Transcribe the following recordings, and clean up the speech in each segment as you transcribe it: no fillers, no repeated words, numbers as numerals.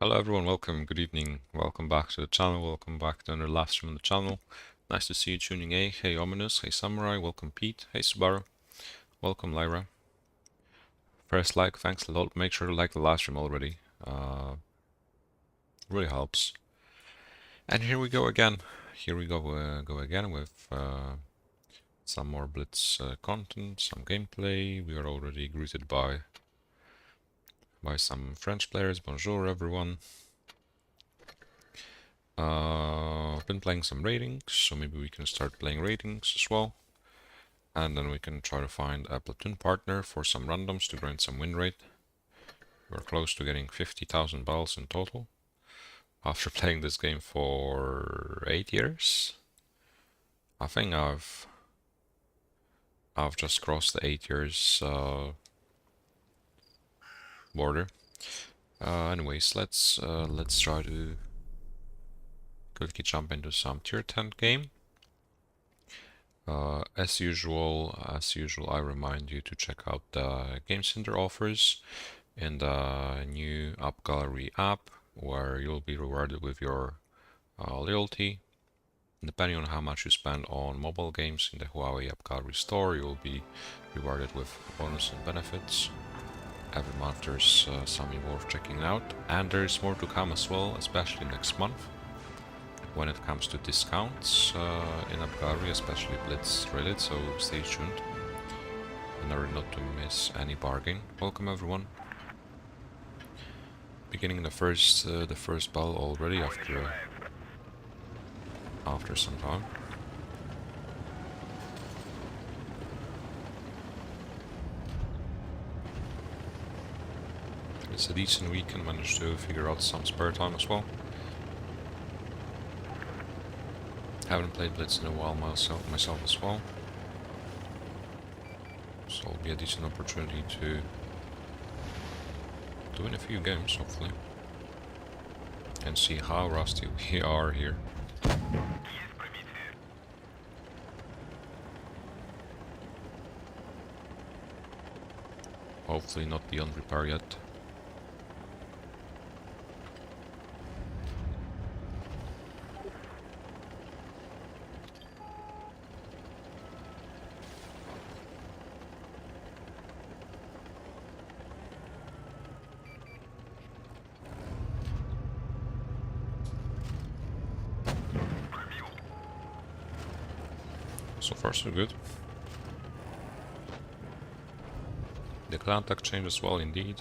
Hello everyone, welcome, good evening, welcome back to the channel, welcome back to another live stream on the channel. Nice to see you tuning in. Hey Ominous, hey Samurai, welcome Pete, hey Subaru, welcome Lyra. First like, thanks a lot, make sure to like the live stream already, really helps. And here we go again, go again with some more Blitz content, some gameplay. We are already greeted by some French players. Bonjour everyone. I've been playing some ratings, so maybe we can start playing ratings as well. And then we can try to find a platoon partner for some randoms to grind some win rate. We're close to getting 50,000 battles in total. After playing this game for 8 years. I think I've just crossed the 8 years border. Anyways, let's try to quickly jump into some tier 10 game. As usual, I remind you to check out the Game Center offers in the new AppGallery app, where you'll be rewarded with your loyalty. Depending on how much you spend on mobile games in the Huawei AppGallery store, you'll be rewarded with bonus and benefits. Every month there's something worth checking out, and there's more to come as well, especially next month when it comes to discounts in AppGallery, especially Blitz related, so stay tuned in order not to miss any bargain. Welcome everyone. Beginning the first battle already after some time. It's a decent weekend, managed to figure out some spare time as well. Haven't played Blitz in a while myself as well, so it'll be a decent opportunity to win a few games, hopefully, and see how rusty we are here. Hopefully not beyond repair yet. So far so good. The clan tag changed as well, indeed.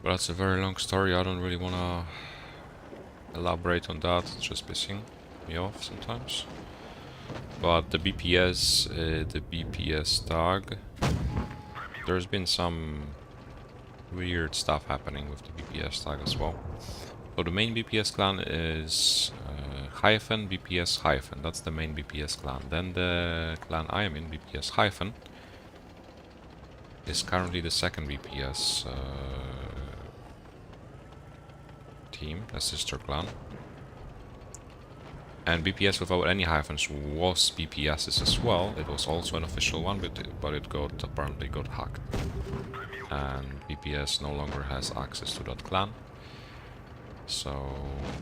But that's a very long story, I don't really wanna elaborate on that, it's just pissing me off sometimes. But the BPS tag, there's been some weird stuff happening with the BPS tag as well. So the main BPS clan is hyphen BPS hyphen, that's the main BPS clan. Then the clan I am in, BPS hyphen, is currently the second BPS team, a sister clan. And BPS without any hyphens was BPS's as well. It was also an official one, but it apparently got hacked. And BPS no longer has access to that clan. So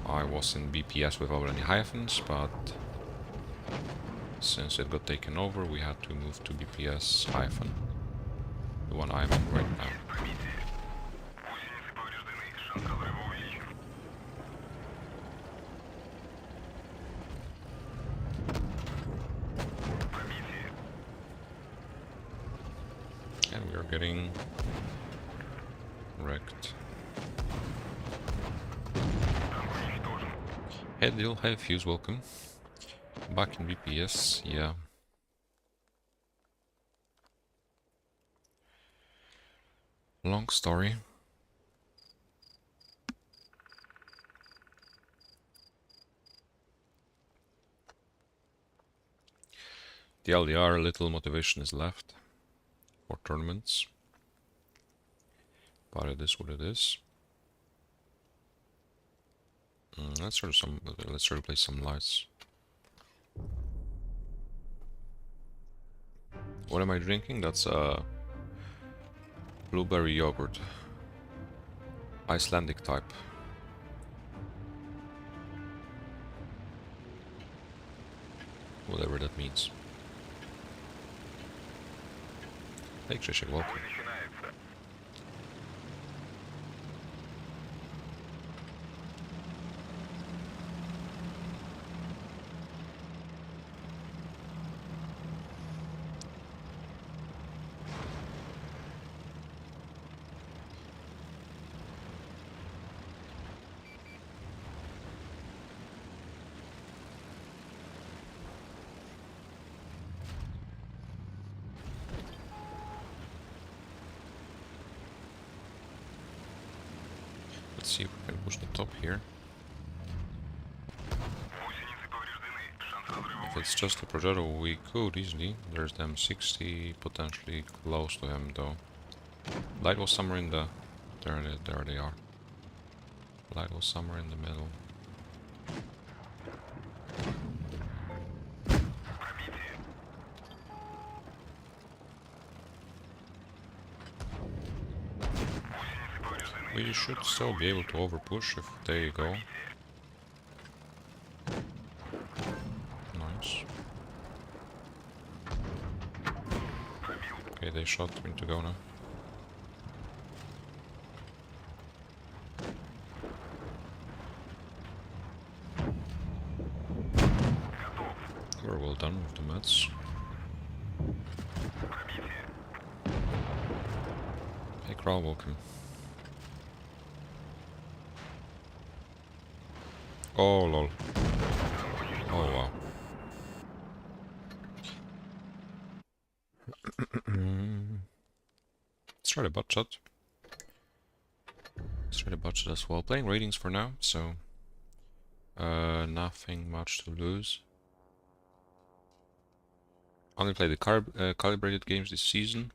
I was in BPS without any hyphens, but since it got taken over, we had to move to BPS hyphen, the one I'm in right now. And we are getting wrecked. Hey Dill, hey Fuse, welcome. Back in BPS, yeah. Long story. The LDR, little motivation is left for tournaments, but it is what it is. Let's try to play some lights. What am I drinking? That's blueberry yogurt, Icelandic type. whatever that means. Hey Krzysiek, welcome. Let's see if we can push the top here. If it's just a Progetto, we could easily. There's them 60, potentially close to him though. Light was somewhere in the... There they are. Light was somewhere in the middle. We should still be able to overpush if they go. Nice. Okay, they shot me to go now. We're well done with the mats. Hey Kral, welcome. Oh lol. Oh wow. Let's try the bot shot. Let's try the bot shot as well. Playing ratings for now, so nothing much to lose. Only played the calibrated games this season.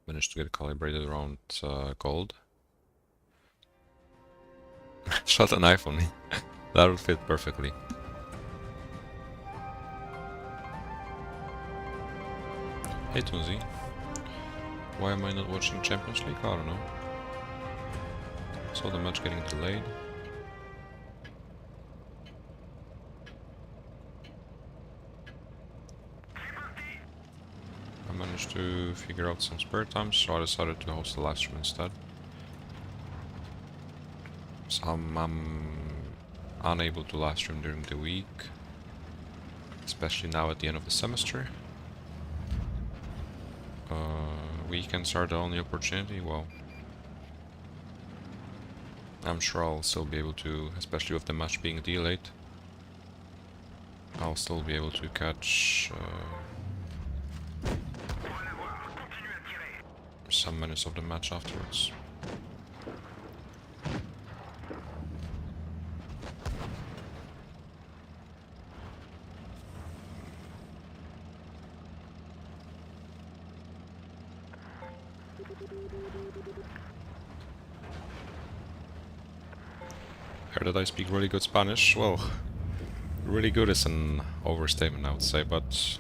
Managed to get calibrated around gold. Shot an iPhone. That would fit perfectly. Hey Tunzi. Why am I not watching Champions League? I don't know. Saw the match getting delayed. I managed to figure out some spare time, so I decided to host a live stream instead. So I'm unable to live stream during the week, especially now at the end of the semester. Weekends are the only opportunity. Well, I'm sure I'll still be able to, especially with the match being delayed, I'll still be able to catch some minutes of the match afterwards. Heard that I speak really good Spanish. Well, really good is an overstatement, I would say, but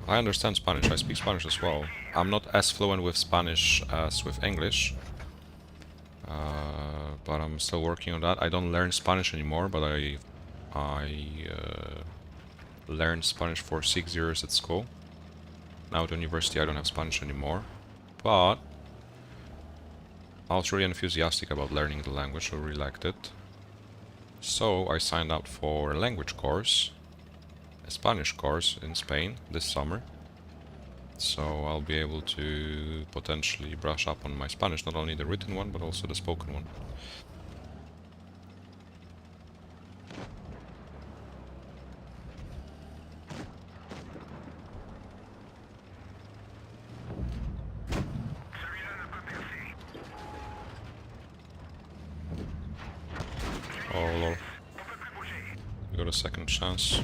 I understand Spanish. I speak Spanish as well. I'm not as fluent with Spanish as with English, but I'm still working on that. I don't learn Spanish anymore, but I learned Spanish for 6 years at school. Now at university I don't have Spanish anymore, but I was really enthusiastic about learning the language. I really liked it. So I signed up for a language course, a Spanish course in Spain this summer. So I'll be able to potentially brush up on my Spanish, not only the written one, but also the spoken one. Oh lol. We got a second chance.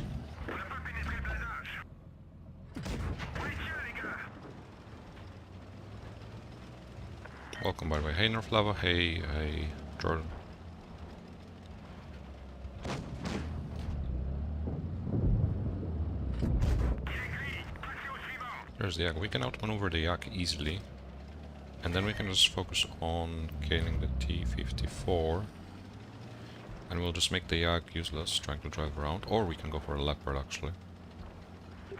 Welcome by the way. Hey Norflava, hey Jordan. There's the Yak. We can outmaneuver the Yak easily. And then we can just focus on killing the T-54. And we'll just make the yak useless, trying to drive around. Or we can go for a leopard, actually.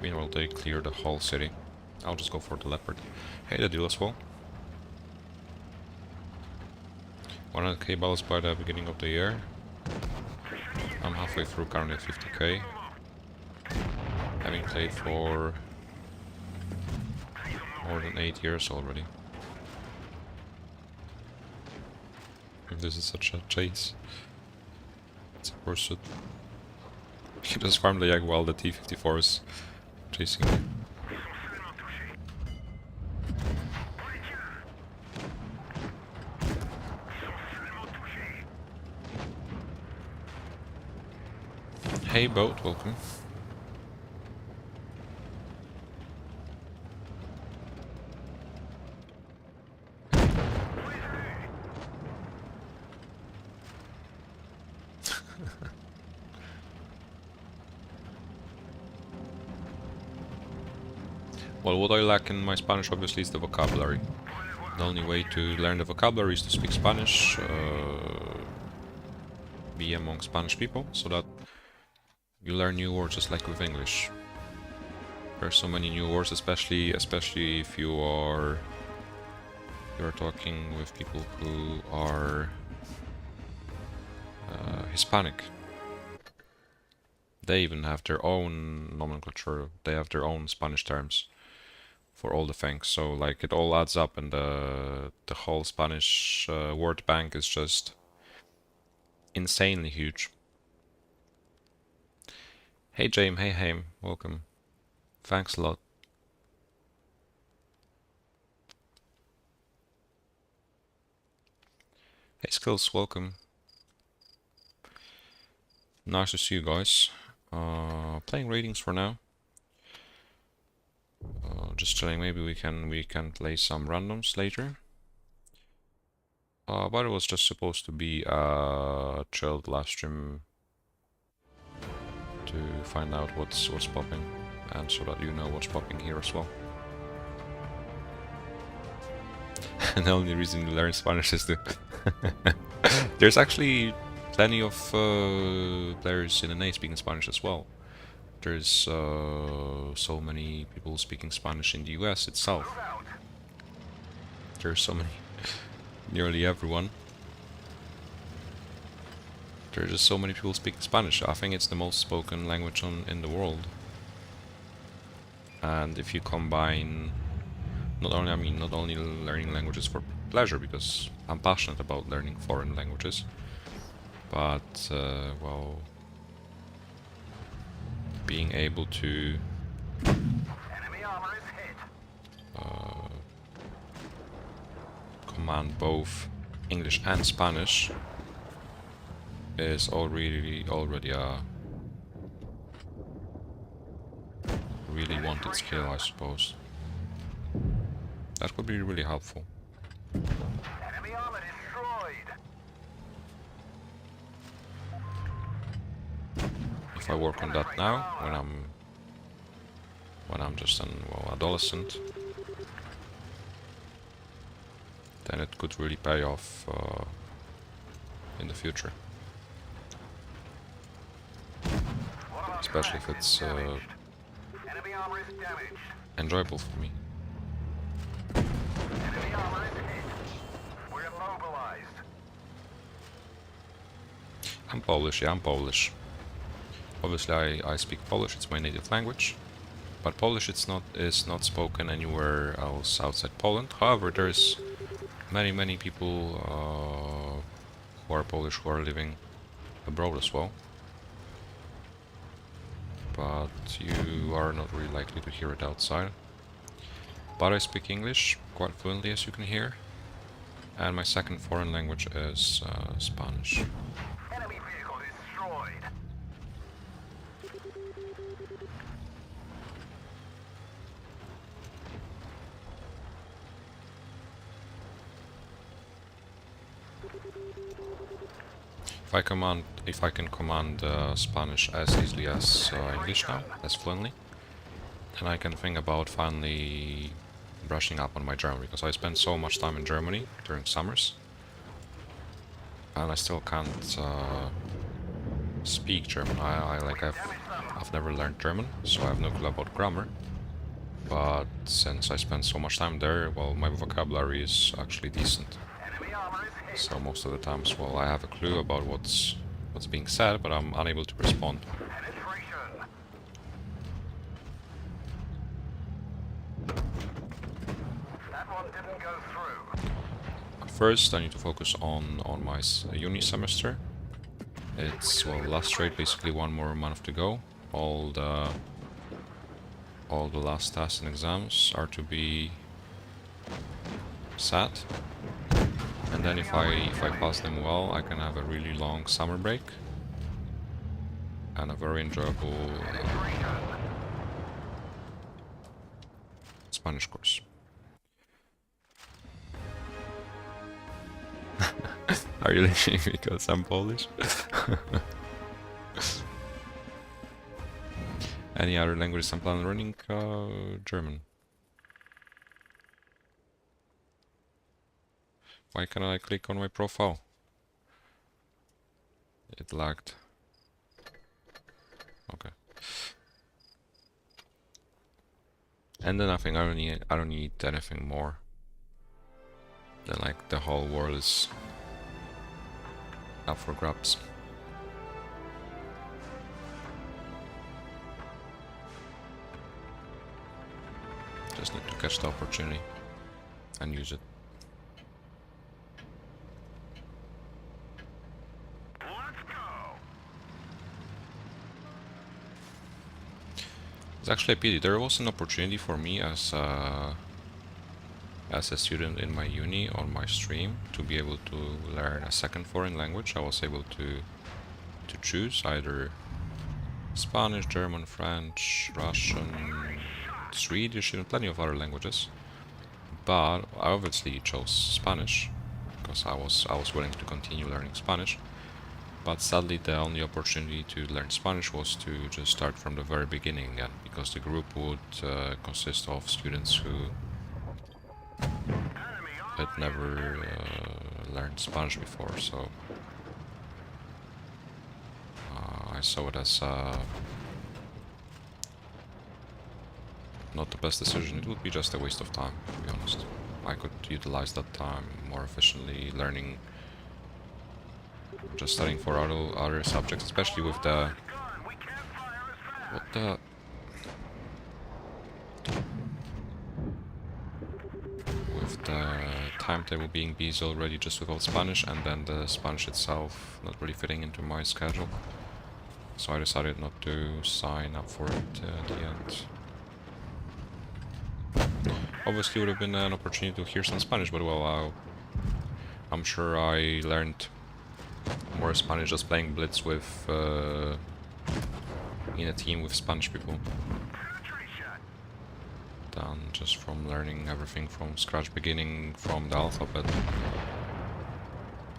Meanwhile, they clear the whole city. I'll just go for the leopard. Hey, the deal as well. 100k balls by the beginning of the year. I'm halfway through, currently at 50k. Having played for more than 8 years already. This is such a chase. It's a pursuit. You just farm the yak while the T-54 is chasing you. Hey boat, welcome. Well, what I lack in my Spanish obviously is the vocabulary. The only way to learn the vocabulary is to speak Spanish, be among Spanish people, so that you learn new words just like with English. There are so many new words, especially if you're talking with people who are Hispanic. They even have their own nomenclature. They have their own Spanish terms for all the things. So like it all adds up, and the whole Spanish word bank is just insanely huge. Hey James, hey Haim, welcome. Thanks a lot. Hey Skills, welcome. Nice to see you guys. Playing ratings for now. Just chilling. Maybe we can play some randoms later. But it was just supposed to be a chilled live stream to find out what's popping, and so that you know what's popping here as well. And the only reason you learn Spanish is to there's actually plenty of players in NA speaking Spanish as well. There's so many people speaking Spanish in the US itself. There's so many, nearly everyone. There's just so many people speaking Spanish. I think it's the most spoken language in the world. And if you combine, not only learning languages for pleasure, because I'm passionate about learning foreign languages, but well, being able to command both English and Spanish is already a really wanted skill, I suppose. That could be really helpful. Enemy armor destroyed. If I work on that now, when I'm just an adolescent, then it could really pay off in the future. Especially if it's Enemy armor is damaged. enjoyable for me. Enemy armor is hit. We're immobilized. I'm Polish, yeah, I'm Polish. Obviously I speak Polish, it's my native language. But Polish is not spoken anywhere else outside Poland. However, there's many people who are Polish who are living abroad as well. But you are not really likely to hear it outside. But I speak English quite fluently, as you can hear. And my second foreign language is Spanish. Enemy vehicle destroyed. If I can command Spanish as easily as English now, as fluently, then I can think about finally brushing up on my German, because I spent so much time in Germany during summers, and I still can't speak German. I've never learned German, so I have no clue about grammar. But since I spent so much time there, well, my vocabulary is actually decent. Enemy armor is hit. So most of the times, well, I have a clue about what's being said, but I'm unable to respond. Penetration. That one didn't go through. First, I need to focus on my uni semester. It's, well, last straight, basically 1 more month to go. All the last tests and exams are to be sat. And then if I pass them well, I can have a really long summer break and a very enjoyable Spanish course. Are you laughing because I'm Polish? Any other languages I'm planning on learning? German. Why can't I click on my profile? It lagged. Okay. And then I think I don't need anything more. Then like the whole world is up for grabs. Just need to catch the opportunity and use it. Let's go. It's actually a pity. There was an opportunity for me as a student in my uni on my stream to be able to learn a second foreign language. I was able to choose either Spanish, German, French, Russian, Swedish, and plenty of other languages. But I obviously chose Spanish because I was willing to continue learning Spanish. But sadly, the only opportunity to learn Spanish was to just start from the very beginning again, because the group would consist of students who had never learned Spanish before, so I saw it as not the best decision. It would be just a waste of time, to be honest. I could utilize that time more efficiently learning, just studying for other subjects, especially with the timetable being busy already just without Spanish, and then the Spanish itself not really fitting into my schedule. So I decided not to sign up for it at the end. Obviously, it would have been an opportunity to hear some Spanish, but well, I'm sure I learned more Spanish just playing Blitz with in a team with Spanish people than just from learning everything from scratch, beginning from the alphabet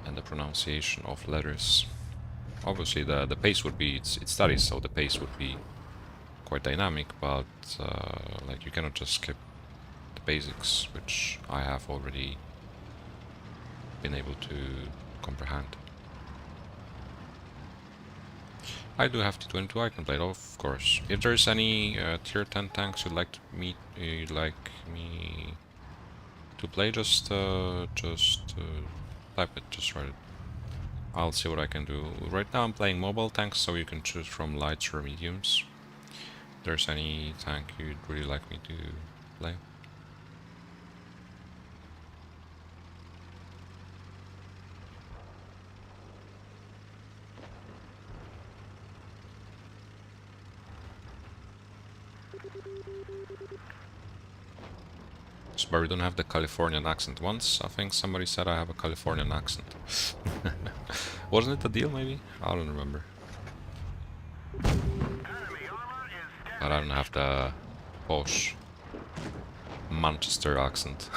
and the pronunciation of letters. Obviously, the pace would be it's studies, so the pace would be quite dynamic, but like you cannot just skip the basics, which I have already been able to comprehend. I do have T22, I can play it, of course. If there's any tier 10 tanks you'd like me to play, just type it, just write it. I'll see what I can do. Right now I'm playing mobile tanks, so you can choose from lights or mediums. If there's any tank you'd really like me to play. But we don't have the Californian accent. Once, I think somebody said I have a Californian accent. Wasn't it a deal, maybe? I don't remember. But I don't have the posh Manchester accent.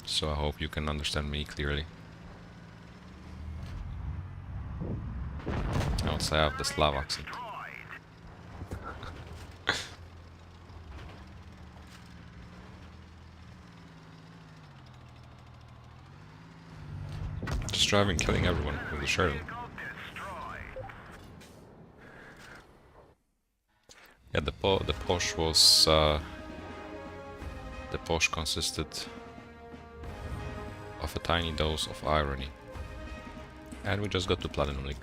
So I hope you can understand me clearly. I would say I have the Slav accent. driving, killing everyone with the Sheridan. Vehicle destroyed. Yeah, the Porsche was the Porsche consisted of a tiny dose of irony, and we just got to Platinum League.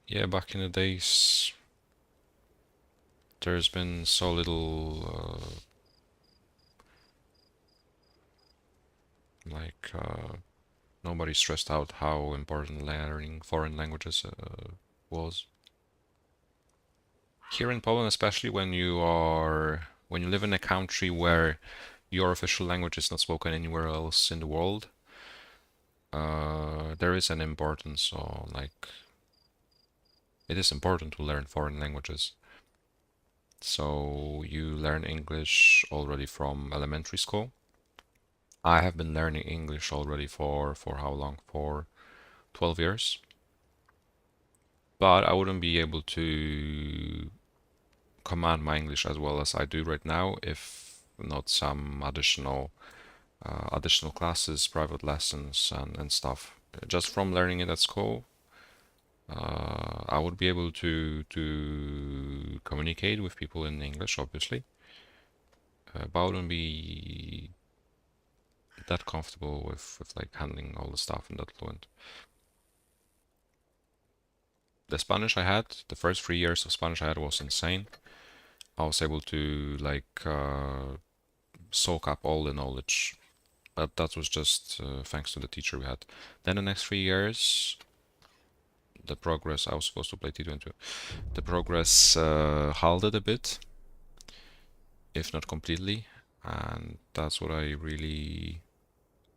Yeah, back in the days, there's been so little nobody stressed out how important learning foreign languages was. Here in Poland, especially when you live in a country where your official language is not spoken anywhere else in the world, there is an importance, or like, it is important to learn foreign languages. So you learn English already from elementary school. I have been learning English already for how long? For 12 years. But I wouldn't be able to command my English as well as I do right now if not some additional classes, private lessons, and stuff. Just from learning it at school, I would be able to communicate with people in English, obviously, but I wouldn't be that comfortable with like handling all the stuff and that fluent. The Spanish I had, the first 3 years of Spanish I had was insane. I was able to like soak up all the knowledge, but that was just thanks to the teacher we had. Then the next 3 years, the progress, I was supposed to play T22, the progress halted a bit, if not completely, and that's what I really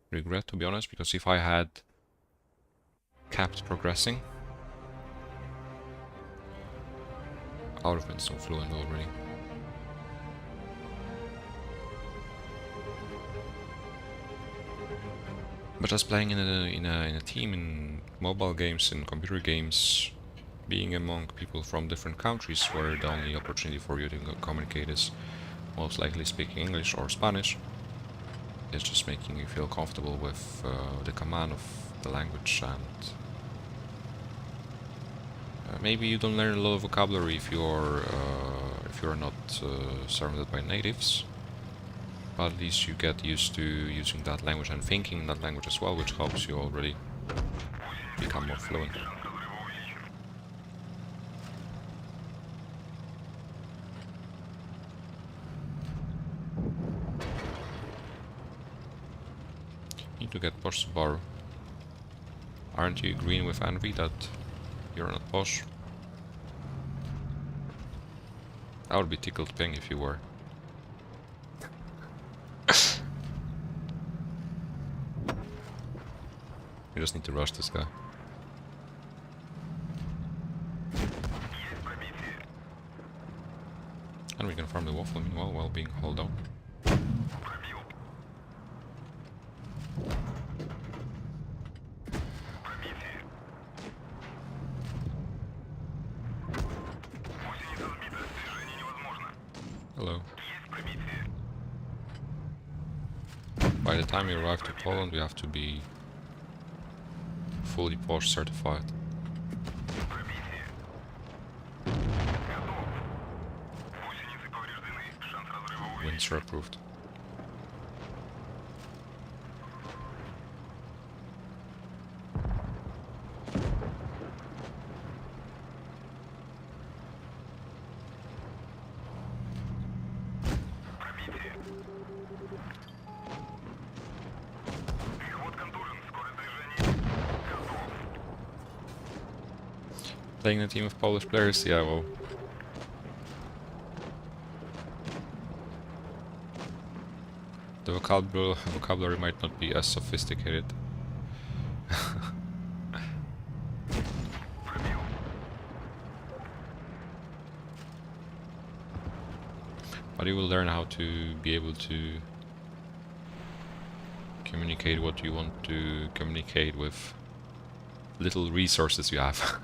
regret, to be honest, because if I had kept progressing, I would have been so fluent already. But just playing in a team, in mobile games, in computer games, being among people from different countries where the only opportunity for you to communicate is most likely speaking English or Spanish, is just making you feel comfortable with the command of the language, and maybe you don't learn a lot of vocabulary if you're not surrounded by natives, but at least you get used to using that language and thinking in that language as well, which helps you already become more fluent. Need to get Posh to borrow. Aren't you agreeing with Envy that you're not Posh? I would be tickled pink if you were. We just need to rush this guy. And we can farm the waffle meanwhile while being hauled down. Hello. By the time we arrive to Poland, we have to be fully Porsche certified. Windsor approved. Playing a team of Polish players, yeah, well. The vocabulary might not be as sophisticated. But you will learn how to be able to communicate what you want to communicate with little resources you have.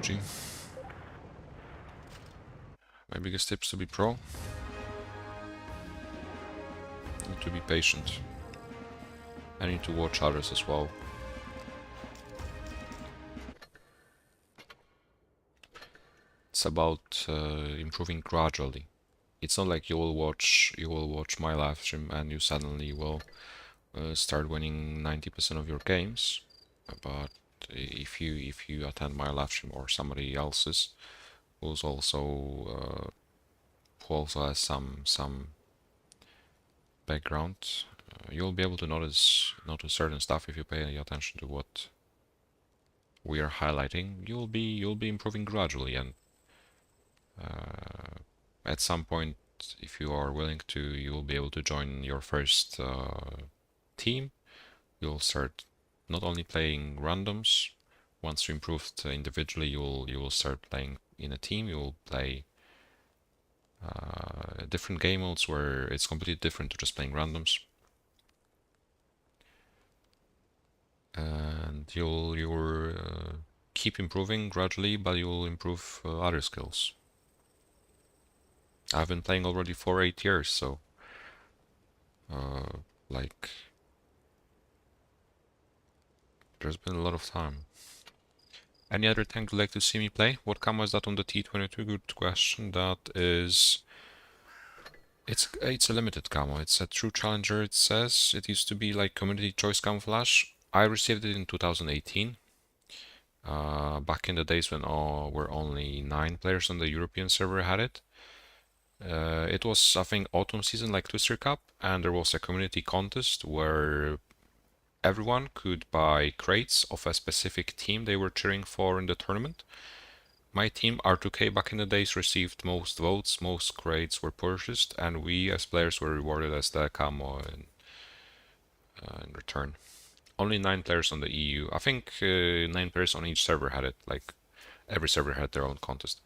GG. My biggest tips to be pro. Need to be patient. I need to watch others as well. It's about improving gradually. It's not like you will watch my live stream and you suddenly will start winning 90% of your games. But if you attend my live stream or somebody else's who also has some background, you'll be able to notice certain stuff if you pay any attention to what we are highlighting. You'll be improving gradually, and at some point, if you are willing to, you will be able to join your first team. You'll start not only playing randoms. Once you improved individually, you will start playing in a team. You will play different game modes where it's completely different to just playing randoms, and you'll keep improving gradually, but you'll improve other skills. I've been playing already for 8 years, so like there's been a lot of time. Any other tank you'd like to see me play? What camo is that on the T22? Good question. That is... It's a limited camo. It's a true challenger, it says. It used to be like community choice camouflage. I received it in 2018. Back in the days when were only 9 players on the European server had it. It was, I think, autumn season, like Twister Cup, and there was a community contest where everyone could buy crates of a specific team they were cheering for in the tournament. My team, R2K, back in the days received most votes, most crates were purchased, and we as players were rewarded as the camo in return. Only 9 players on the EU. I think 9 players on each server had it, like every server had their own contest.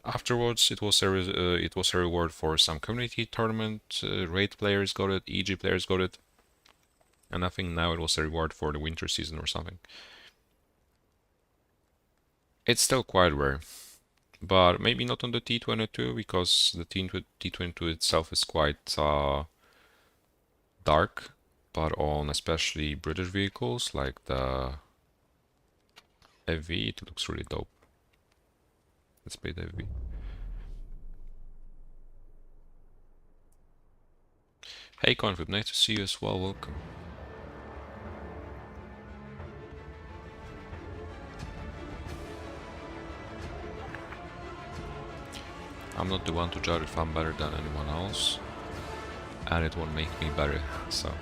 Afterwards, it was a reward for some community tournament, raid players got it, EG players got it, and I think now it was a reward for the winter season or something. It's still quite rare, but maybe not on the T22, because the T22 itself is quite dark, but on especially British vehicles like the FV, it looks really dope. Let's play the FV. Hey Confib, nice to see you as well, welcome. I'm not the one to judge if I'm better than anyone else, and it won't make me better, so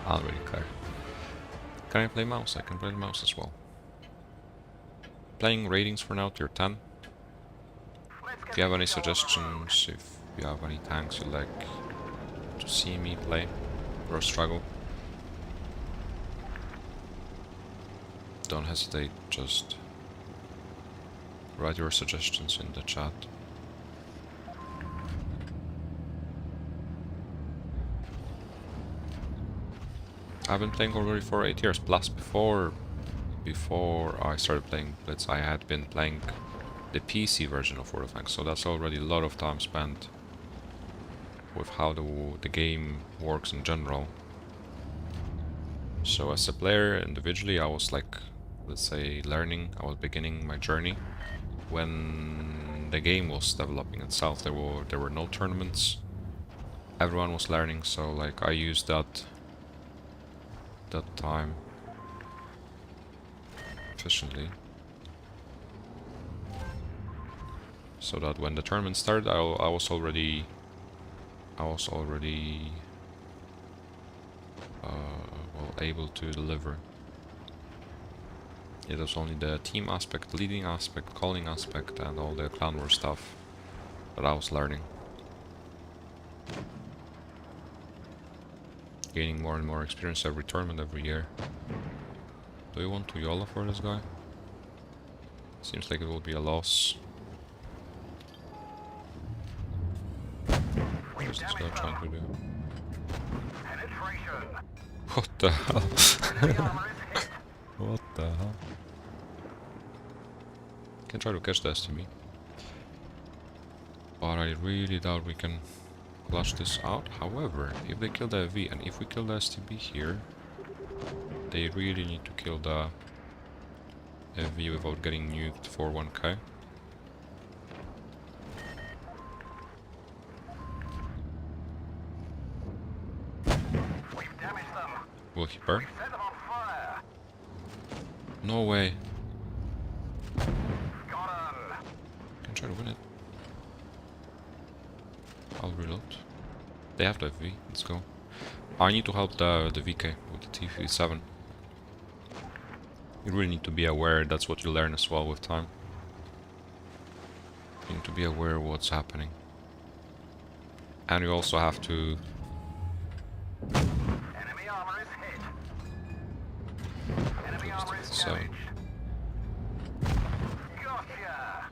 I don't really care. Can I play mouse? I can play mouse as well. Playing ratings for now, tier 10. If you have any suggestions, if you have any tanks you'd like to see me play or struggle, don't hesitate, just write your suggestions in the chat. I've been playing already for 8 years, plus before I started playing Blitz I had been playing the PC version of World of Tanks, so that's already a lot of time spent with how the game works in general. So as a player individually, I was like, let's say, learning, I was beginning my journey when the game was developing itself. There were no tournaments, everyone was learning, so like I used that time efficiently, so that when the tournament started, I was already well, able to deliver. It was only the team aspect, leading aspect, calling aspect, and all the clan war stuff that I was learning. Gaining more and more experience every tournament, every year. Do you want to YOLO for this guy? Seems like it will be a loss. What is this guy trying to do? Penetration. What the hell? Enemy armor is hit. What the hell? Can try to catch the STB. But I really doubt we can clutch this out. However, if they kill the FV and if we kill the STB here, they really need to kill the FV without getting nuked for 1k. We've damaged them. Will he burn? Set them on fire. No way. Got 'em. Can try to win it. I'll reload. They have the FV. Let's go. I need to help the VK with the T57. You really need to be aware. That's what you learn as well with time. You need to be aware of what's happening. And you also have to... Enemy armor is hit. Enemy armor is So, damaged. Gotcha.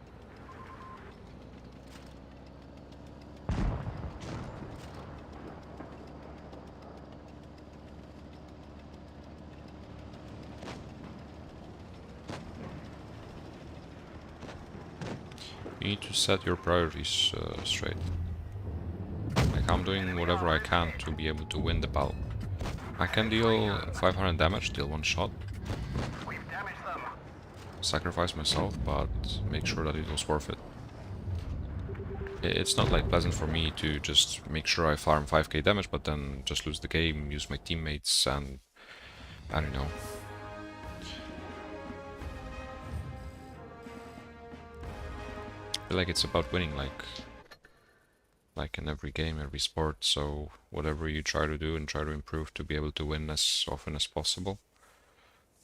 you need to set your priorities straight. Like, I'm doing whatever I can to be able to win the battle. I can deal 500 damage, deal one shot, We've damaged them. sacrifice myself, but make sure that it was worth it. It's not like pleasant for me to just make sure I farm 5k damage, but then just lose the game, use my teammates, and I don't know. I feel like it's about winning, like in every game, every sport. So whatever you try to do and try to improve to be able to win as often as possible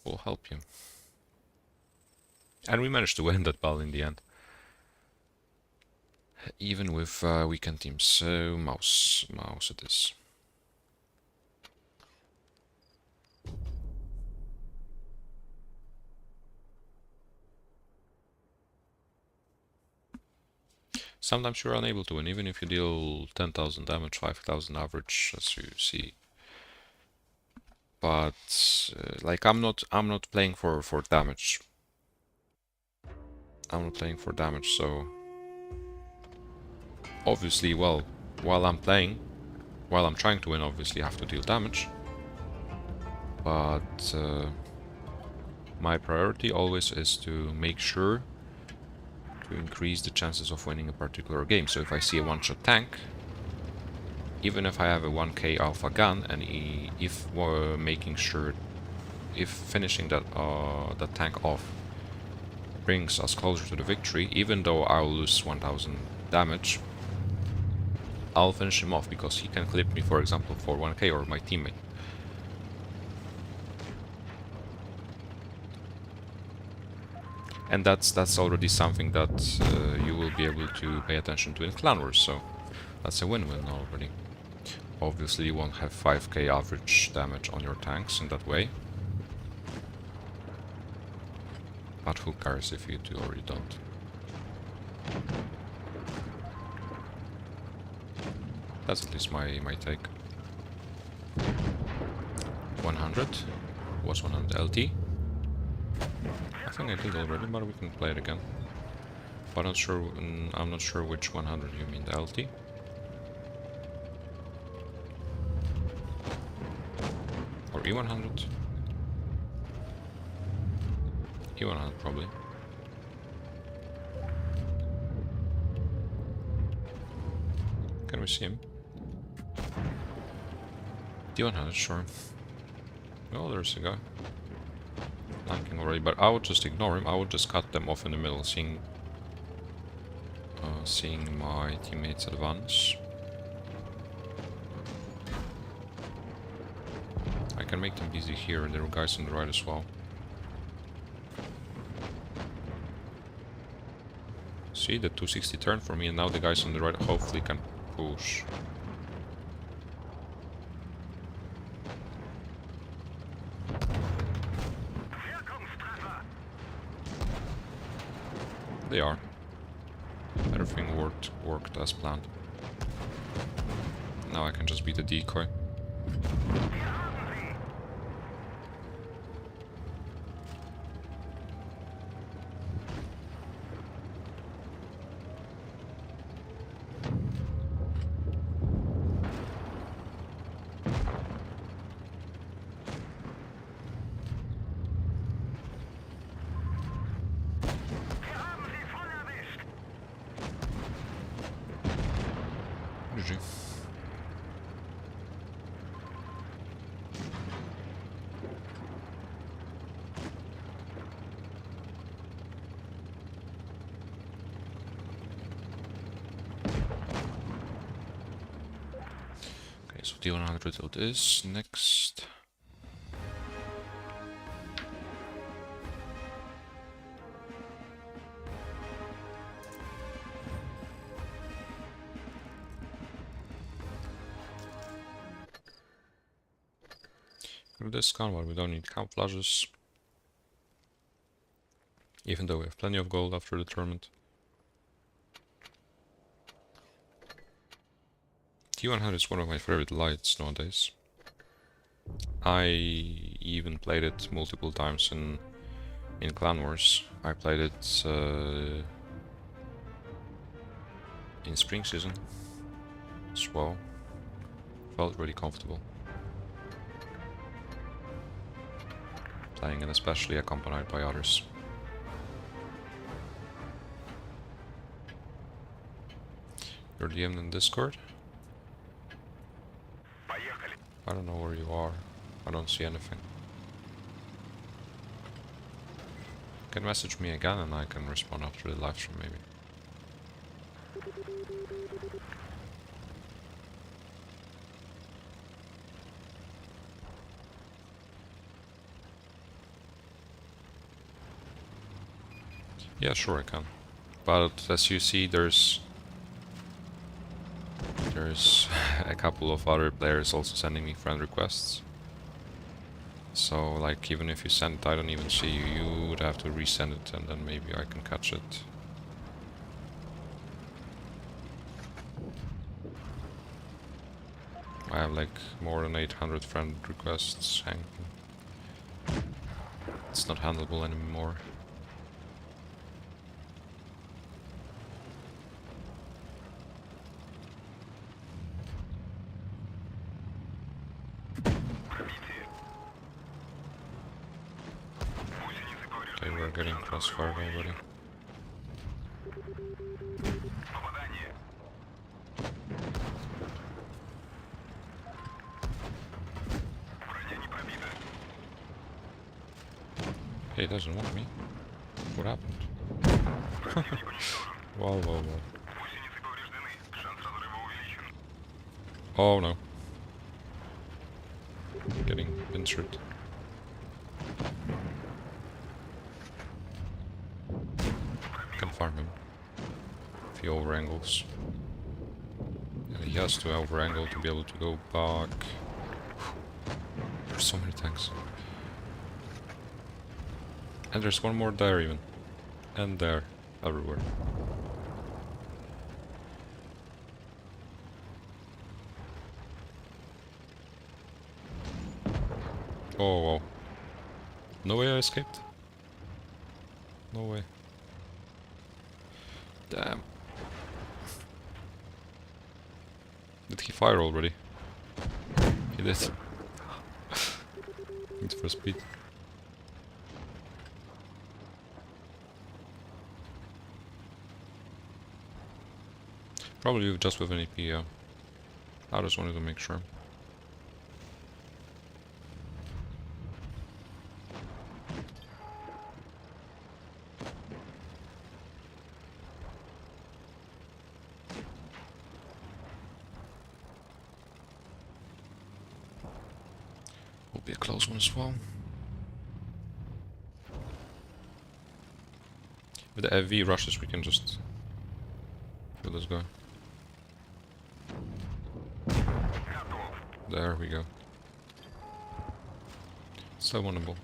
will help you. And we managed to win that battle in the end, even with weekend teams. So mouse it is. Sometimes you're unable to win, even if you deal 10,000 damage, 5,000 average, as you see. But like I'm not playing for damage. I'm not playing for damage, so obviously, well, while I'm trying to win, obviously I have to deal damage. But my priority always is to make sure to increase the chances of winning a particular game. So if I see a one-shot tank, even if I have a 1k alpha gun, and if finishing that tank off brings us closer to the victory, even though I'll lose 1000 damage, I'll finish him off because he can clip me, for example, for 1k, or my teammate. And that's already something that you will be able to pay attention to in Clan Wars, so that's a win-win already. Obviously you won't have 5k average damage on your tanks in that way. But who cares if you do or you don't. That's at least my take. 100 was 100 LT. I think I did already, but we can play it again. But I'm not sure which 100 you mean, the LT. Or E100. E100 probably. Can we see him? D100, sure. Oh, there's a guy. Flanking already, but I would just ignore him. I would just cut them off in the middle, seeing my teammates advance. I can make them busy here. There are guys on the right as well. See, the 260 turned for me, and now the guys on the right hopefully can push. They are. Everything worked as planned. Now I can just be the decoy. GG. Okay, so D100 it is. Next. With this gun, well, we don't need camouflages. Even though we have plenty of gold after the tournament. T100 is one of my favorite lights nowadays. I even played it multiple times in Clan Wars. I played it in spring season as well. Felt really comfortable playing it, especially accompanied by others. You're DM'd in Discord? I don't know where you are. I don't see anything. You can message me again and I can respond after the live stream maybe. Yeah, sure I can. But as you see, there's a couple of other players also sending me friend requests. So, like, even if you send it, I don't even see you. You would have to resend it and then maybe I can catch it. I have like more than 800 friend requests hanging. It's not handleable anymore. Okay, we're getting crossfire already. Hey, it doesn't want me. What happened? Whoa, whoa, whoa. Oh no. Getting injured. Can farm him. If he over angles. And he has to over angle to be able to go back. There's so many tanks. And there's one more there even. And there. Everywhere. Oh, wow. No way I escaped. No way. Damn. Did he fire already? He did. Thanks for speed. Probably just with an EP, yeah. I just wanted to make sure. Will be a close one as well. With the FV rushes we can just this guy. There we go. Still winnable.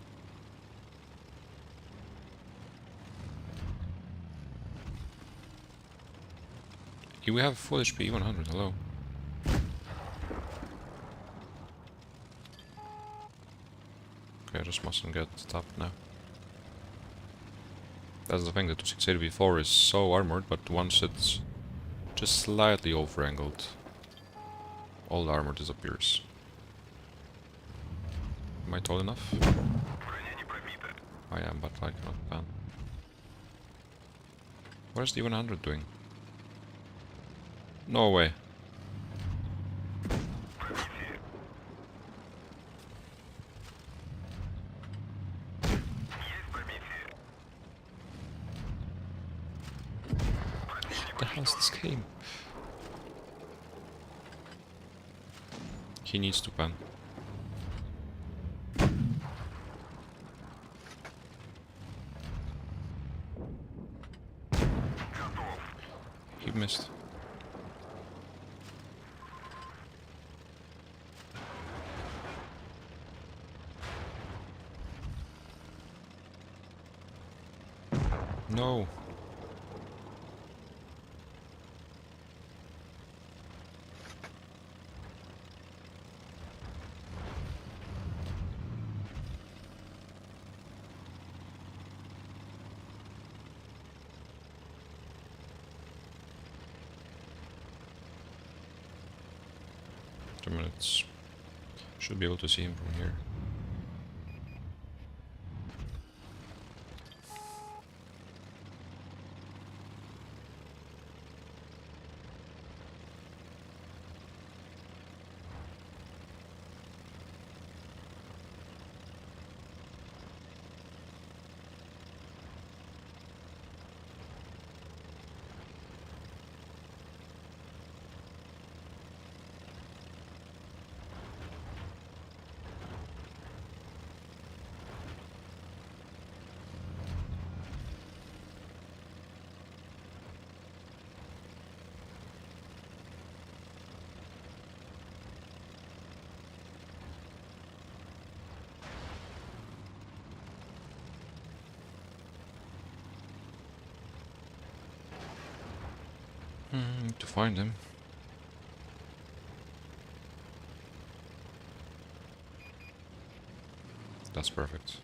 Here we have full HP, 100, hello. Okay, I just mustn't get stopped now. That's the thing, the 2680 V4 is so armored, but once it's just slightly over-angled, all the armor disappears. Am I tall enough? I am, but I cannot pan. What is the 100 doing? No way. What the hell is this game? He needs to pan. He missed. No. 2 minutes. Should be able to see him from here. Need to find him. That's perfect.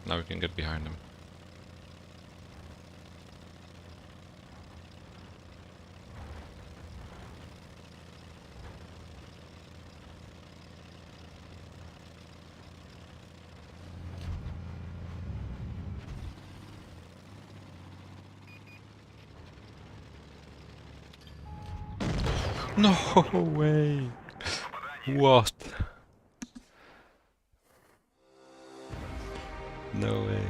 Now we can get behind him. No way! What? No way.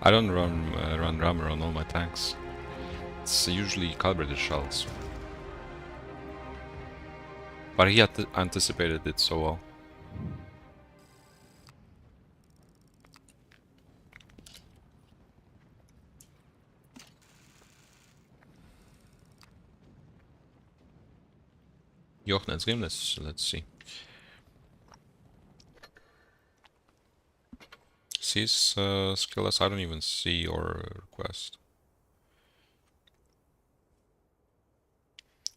I don't run rammer on all my tanks. It's usually calibrated shells. But he had anticipated it so well. Jochne's game, let's see. Sees skillless, I don't even see your request.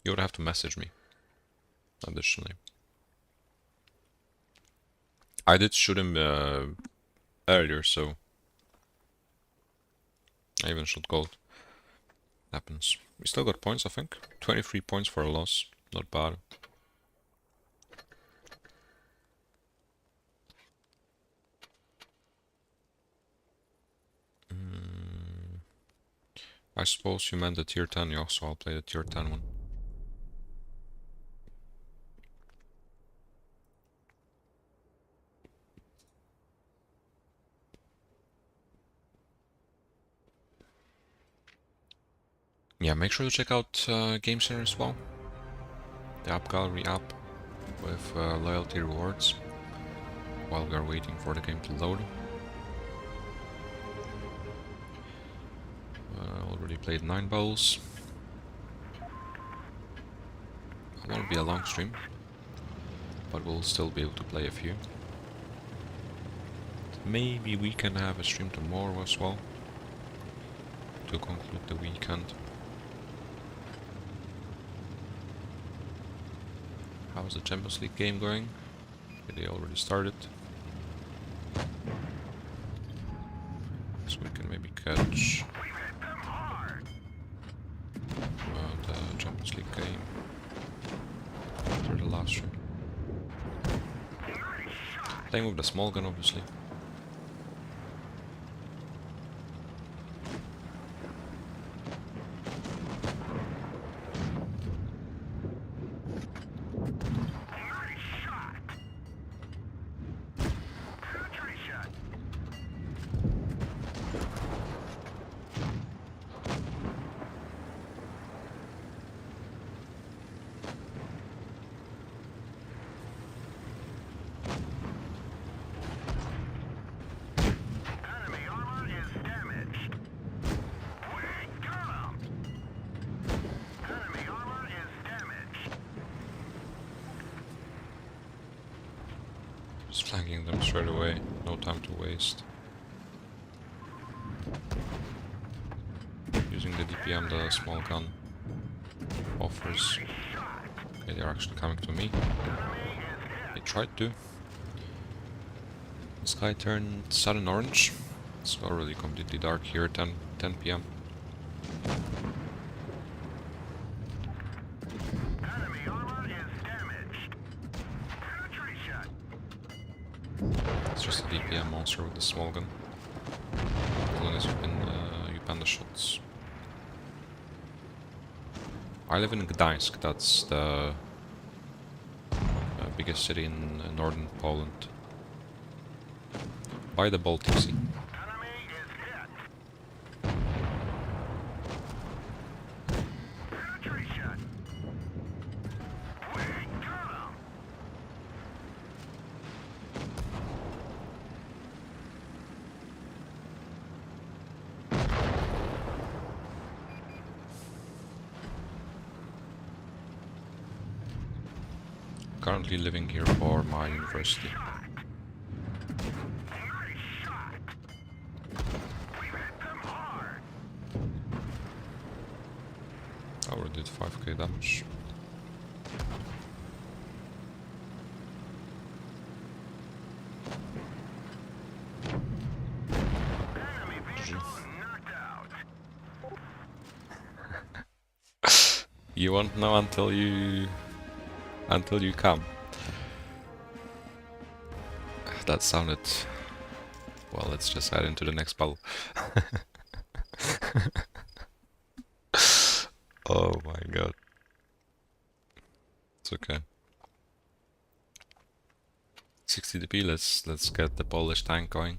You would have to message me, additionally. I did shoot him earlier, so I even shot gold. Happens. We still got points, I think. 23 points for a loss. Not bad. I suppose you meant the tier 10, yeah, so I'll play the tier 10 one. Yeah, make sure to check out Game Center as well. The AppGallery app with loyalty rewards while we are waiting for the game to load. Already played 9 bowls. It won't be a long stream, but we'll still be able to play a few. Maybe we can have a stream tomorrow as well to conclude the weekend. How's the Champions League game going? Okay, they already started. So we can maybe catch the Champions League game after the last stream. Playing with the small gun, obviously. Just flanking them straight away, no time to waste. Using the DPM, the small gun offers. Okay, they're actually coming to me. They tried to. The sky turned sudden orange. It's already completely dark here, 10 PM. It's just a DPM monster with a small gun. As long as you ban the shots. I live in Gdańsk, that's the biggest city in northern Poland. By the Baltic Sea. Currently living here for my university. Already did 5k damage. You won't know until you come. That sounded... Well, let's just head into the next battle. Oh my god. It's okay. 60 DP, let's get the Polish tank going.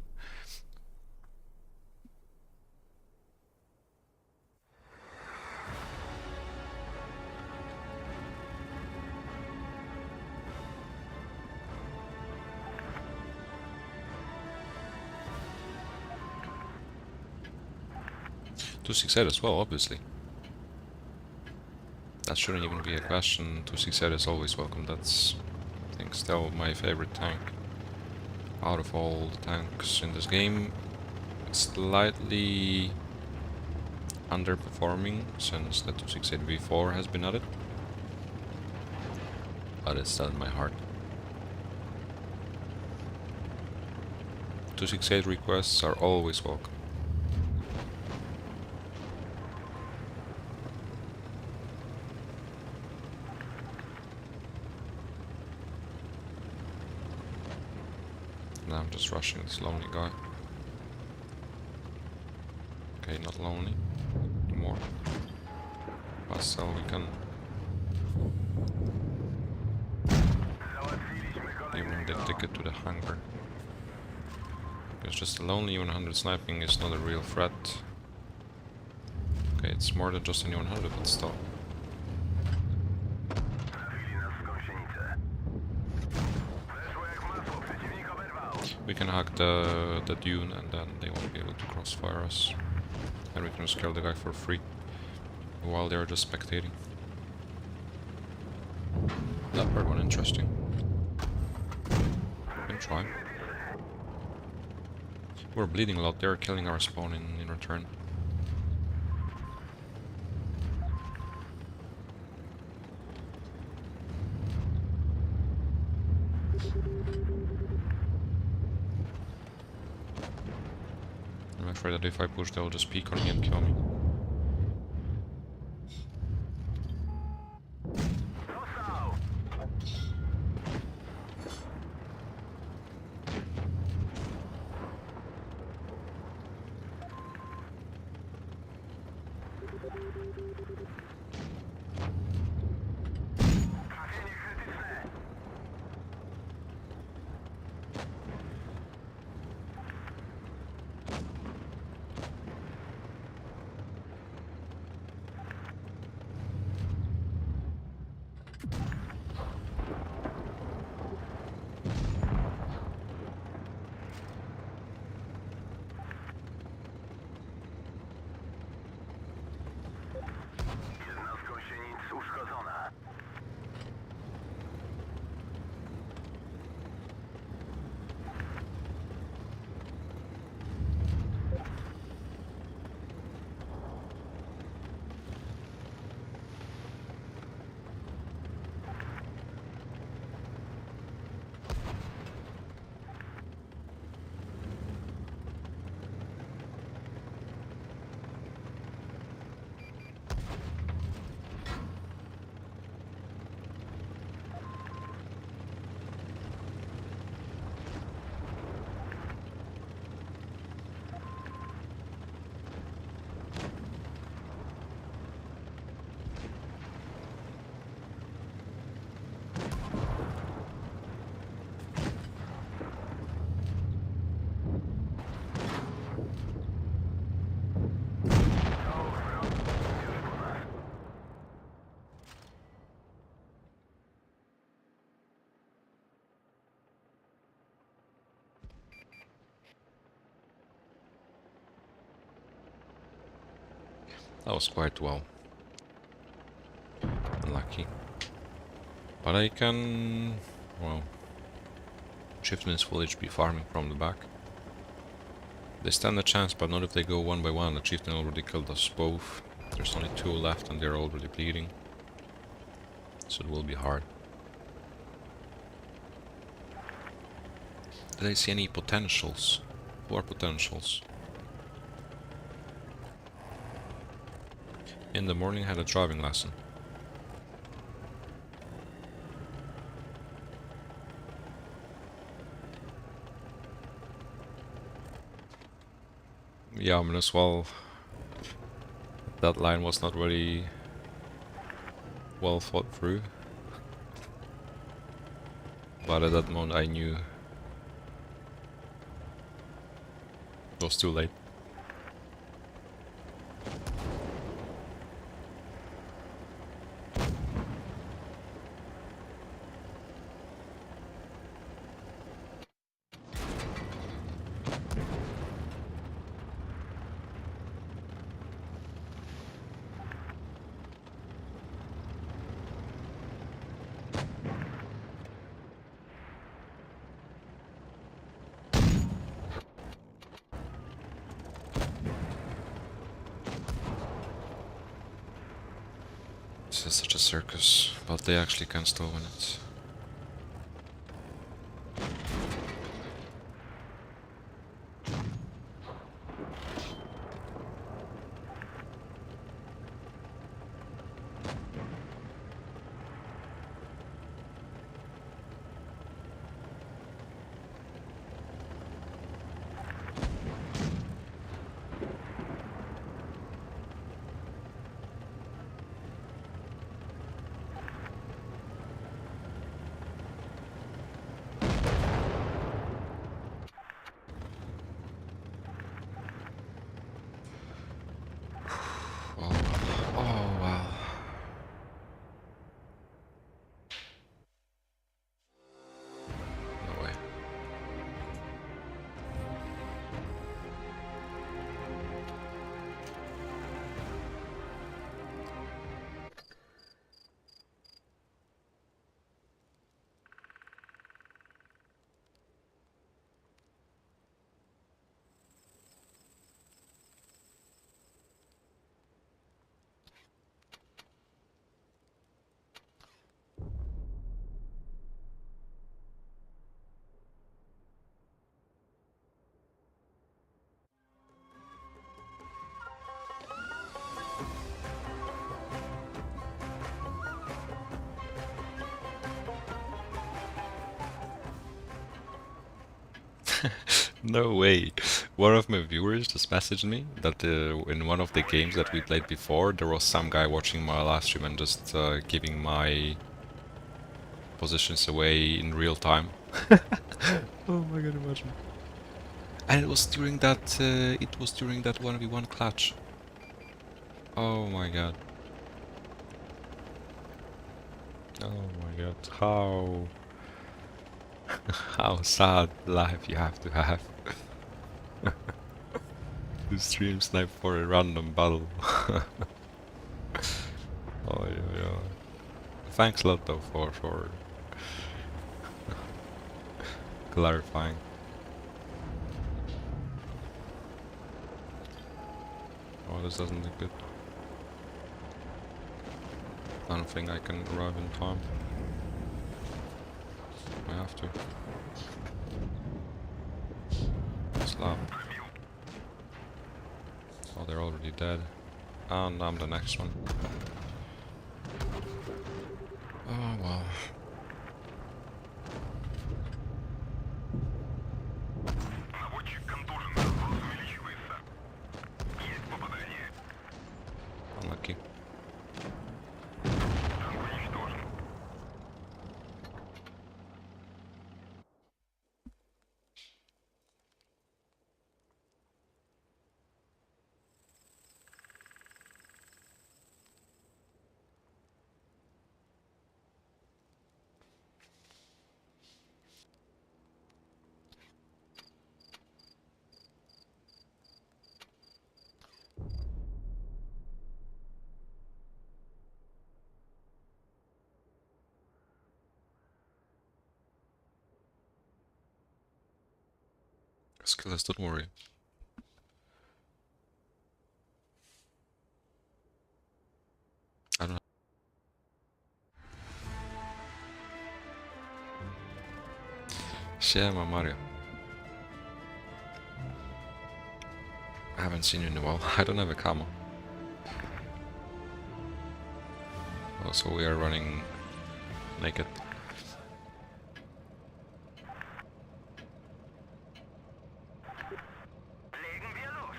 .268 as well, obviously. That shouldn't even be a question. .268 is always welcome. That's, I think, still my favorite tank out of all the tanks in this game. Slightly underperforming since the .268 V4 has been added, but it's still in my heart. .268 requests are always welcome. Now I'm just rushing this lonely guy. Okay, not lonely anymore. But so we can give him the ticket to the hangar. Because just a lonely 100 sniping is not a real threat. Okay, it's more than just any 100, but still. Trafili nas w gąsienicę. Weszło jak masło, przeciwnik oberwał. We can hack the dune and then they won't be able to crossfire us. And we can just kill the guy for free while they're just spectating. That part one interesting. Can try. We're bleeding a lot, they're killing our spawn in return. I'm afraid that if I push, they'll just peek on me and kill me. Dostał! Trafienie krytyczne! Jedna z gąsienic uszkodzona. That was quite well. Unlucky. But I can, well, Chieftain is full HP farming from the back. They stand a chance, but not if they go one by one. The Chieftain already killed us both. There's only 2 left and they're already bleeding. So it will be hard. Did I see any potentials? 4 potentials. In the morning had a driving lesson. Yeah, I mean, as well, that line was not very well thought through. But at that moment I knew it was too late. This is such a circus, but they actually can still win it. No way. One of my viewers just messaged me that in one of the games that we played before, there was some guy watching my live stream and just giving my positions away in real time. Oh my god, imagine. And it was during that 1v1 clutch. Oh my god. Oh my god. How sad life you have to have. To stream snipe for a random battle. Oh yeah. Thanks a lot though for clarifying. Oh, this doesn't look good. I don't think I can arrive in time. I have to. Slap. Oh, they're already dead. And I'm the next one. Oh well. Наводчик контужен. Вопрос увеличивается. Есть попадание. Unlucky. Танк уничтожен. Skillers, don't worry. I don't. Siema Mario. I haven't seen you in a while. I don't have a camo. Also, we are running naked. Legen wir los.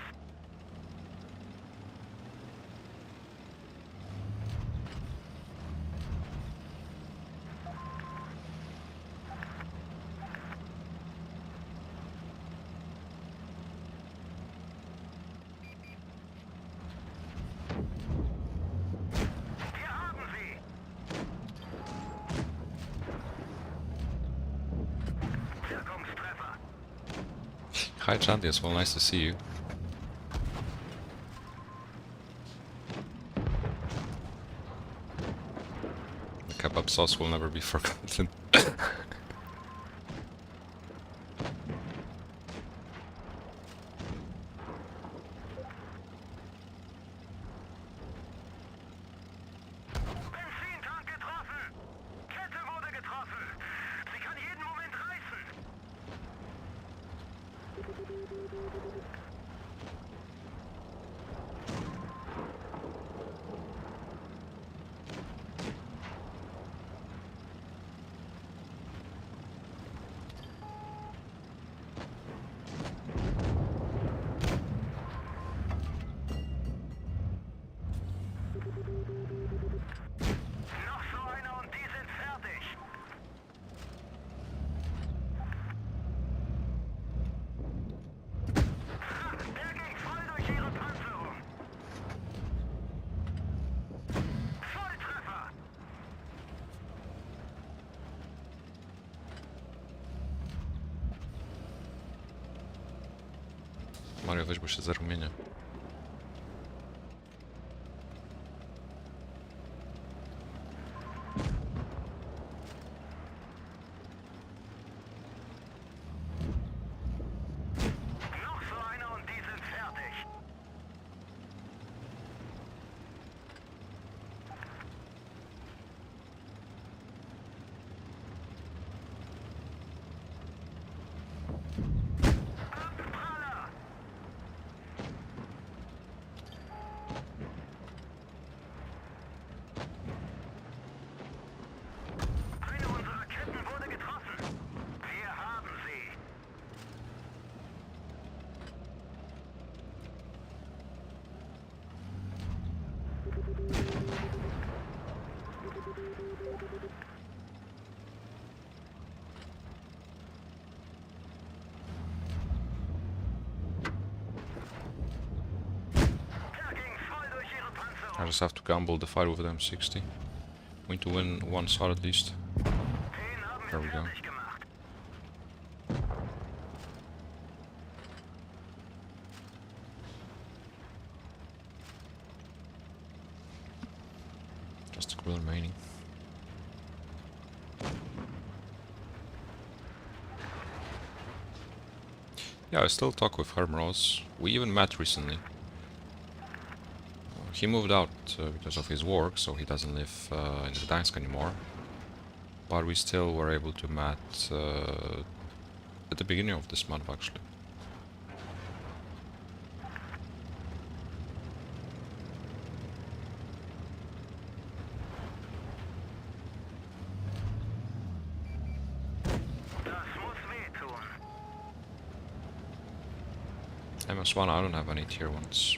Wir haben sie. Wirkungstreffer. Hi Chanti as well, nice to see you. The kebab sauce will never be forgotten. Benzintank getroffen. Kette wurde getroffen. Sie kann jeden Moment reißen. Noch so einer und die sind fertig. Der ging voll durch ihre Panzerung. Volltreffer. Mario, weź, bo się zarumienia. Noch so einer und die sind fertig. Abpraller. I just have to gamble the fight with them 60. Going to win one shot at least. There we go. Just a quill remaining. Yeah, I still talk with Hermros. We even met recently. He moved out because of his work, so he doesn't live in Gdańsk anymore. But we still were able to meet at the beginning of this month, actually. MS1, I don't have any tier 1s.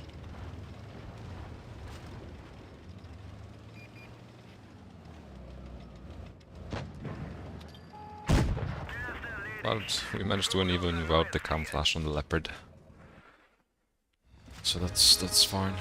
But we managed to win even without the camouflage on the leopard. So that's fine.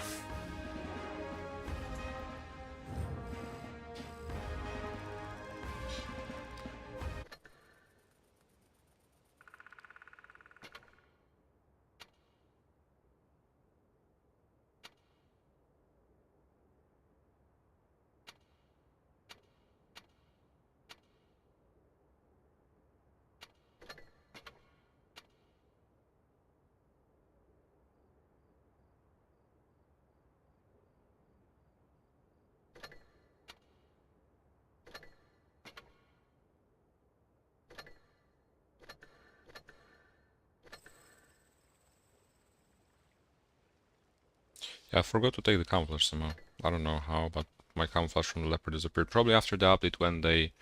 Yeah, I forgot to take the camouflage somehow. I don't know how, but my camouflage from the leopard disappeared. Probably after the update when they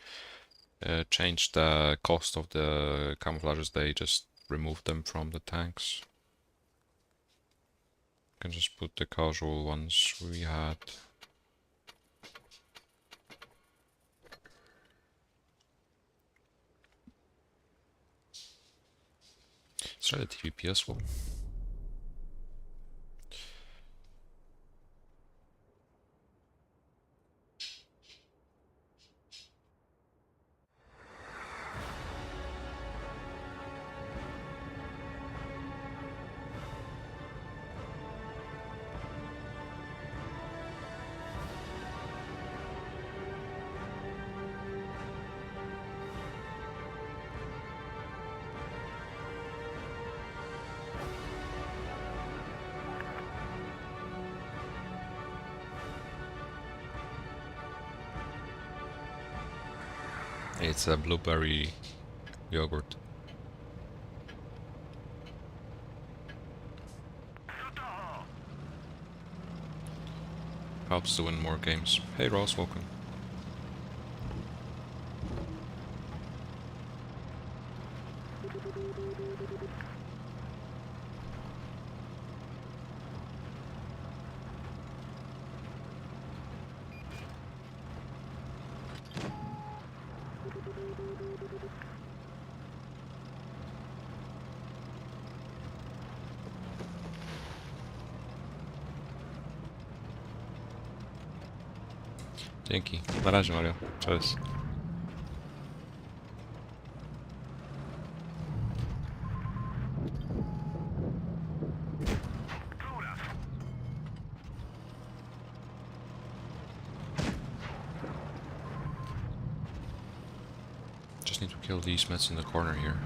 changed the cost of the camouflages, they just removed them from the tanks. Can just put the casual ones we had. Let's try the TVP as well. It's a blueberry yogurt. Helps to win more games. Hey Ross, welcome. Dzięki. Na razie, Mario. Cześć. Just need to kill these mets in the corner here.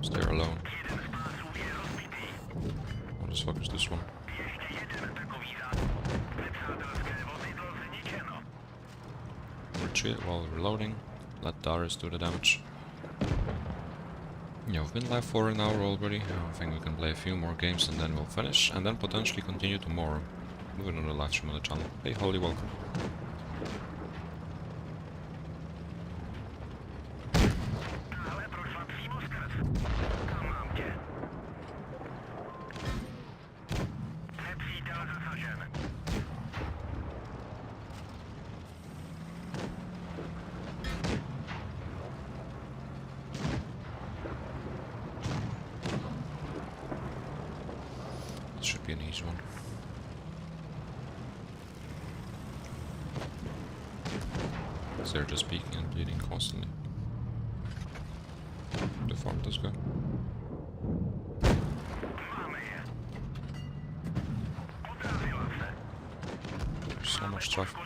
So they're alone. What the fuck is this one? Retreat while reloading. Let Darius do the damage. Yeah, we've been live for an hour already. I think we can play a few more games and then we'll finish. And then potentially continue tomorrow. Moving on the live stream on the channel. Hey, Holly, welcome. Should be an easy one. because they're just peeking and bleeding constantly. The farm does go. There's so much traffic.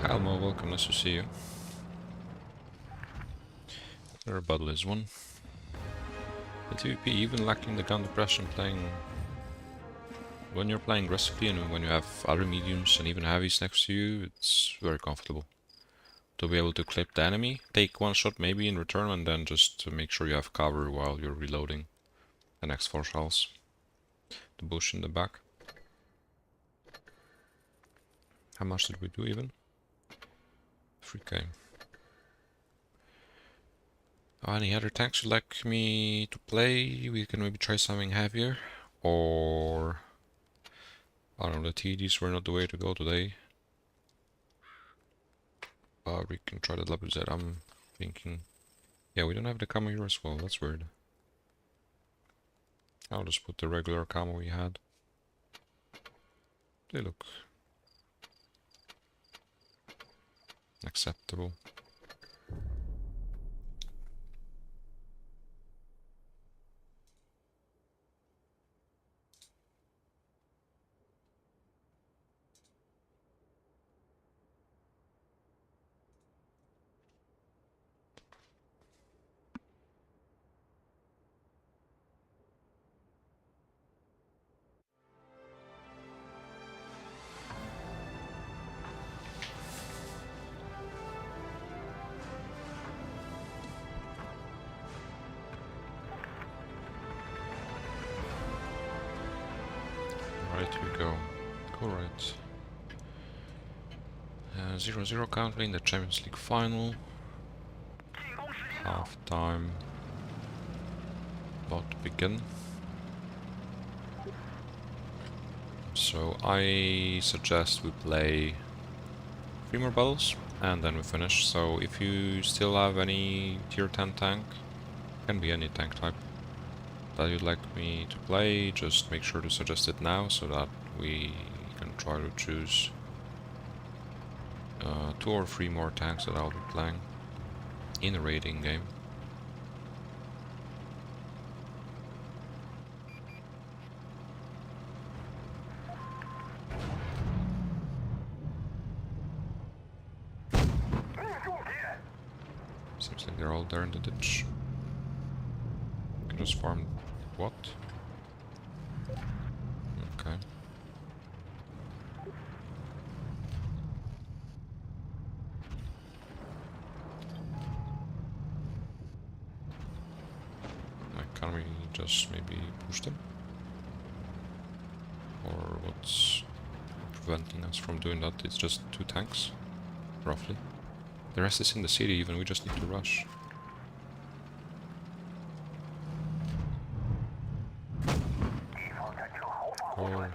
Almo, welcome, nice to see you. Their battle is one. The TVP, even lacking the gun depression, when you're playing aggressively and when you have other mediums and even heavies next to you, it's very comfortable. To be able to clip the enemy, take one shot maybe in return, and then just to make sure you have cover while you're reloading the next 4 shells. The bush in the back. How much did we do even? 3k. Any other tanks you'd like me to play? We can maybe try something heavier. Or I don't know, the TDs were not the way to go today. We can try the WZ, I'm thinking. Yeah, we don't have the camo here as well, that's weird. I'll just put the regular camo we had. They look acceptable. Right we go. Go right. 0-0 currently in the Champions League final. Half time about to begin. So I suggest we play 3 more battles and then we finish. So if you still have any tier 10 tank, can be any tank type, that you'd like me to play, just make sure to suggest it now so that we can try to choose 2 or 3 more tanks that I'll be playing in a raiding game. Seems like they're all there in the ditch. Can just farm what? Okay. Can we just maybe push them? Or what's preventing us from doing that? It's just 2 tanks, roughly. The rest is in the city even, we just need to rush. Oh.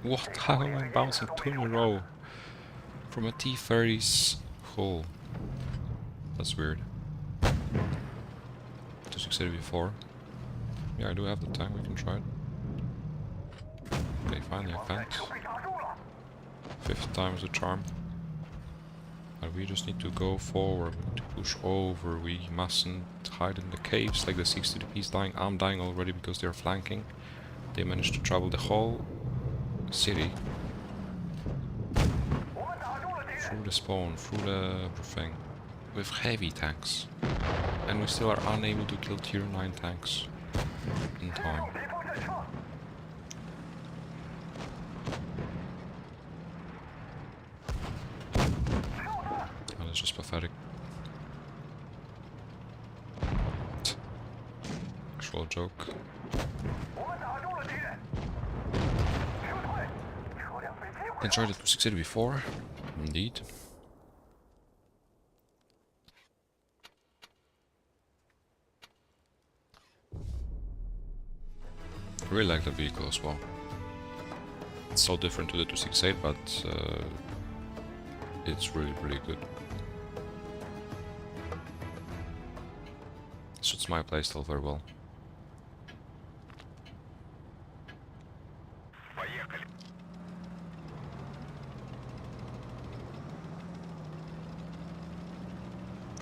What? How am I bouncing 2 in a row from a T-30's hull? That's weird. To succeed before. Yeah, I do have the time, we can try it. Okay, finally I found. 5th time is a charm. And we just need to go forward, we need to push over, we mustn't hide in the caves like the 6-to-the-piece dying. I'm dying already because they're flanking. They managed to travel the whole city. Through the spawn, through the everything. With heavy tanks. And we still are unable to kill tier 9 tanks in time. That's just pathetic. Actual joke. Enjoyed it to succeed before. Indeed. I really like the vehicle as well. It's so different to the 268, but it's really, really good. Suits my playstyle very well.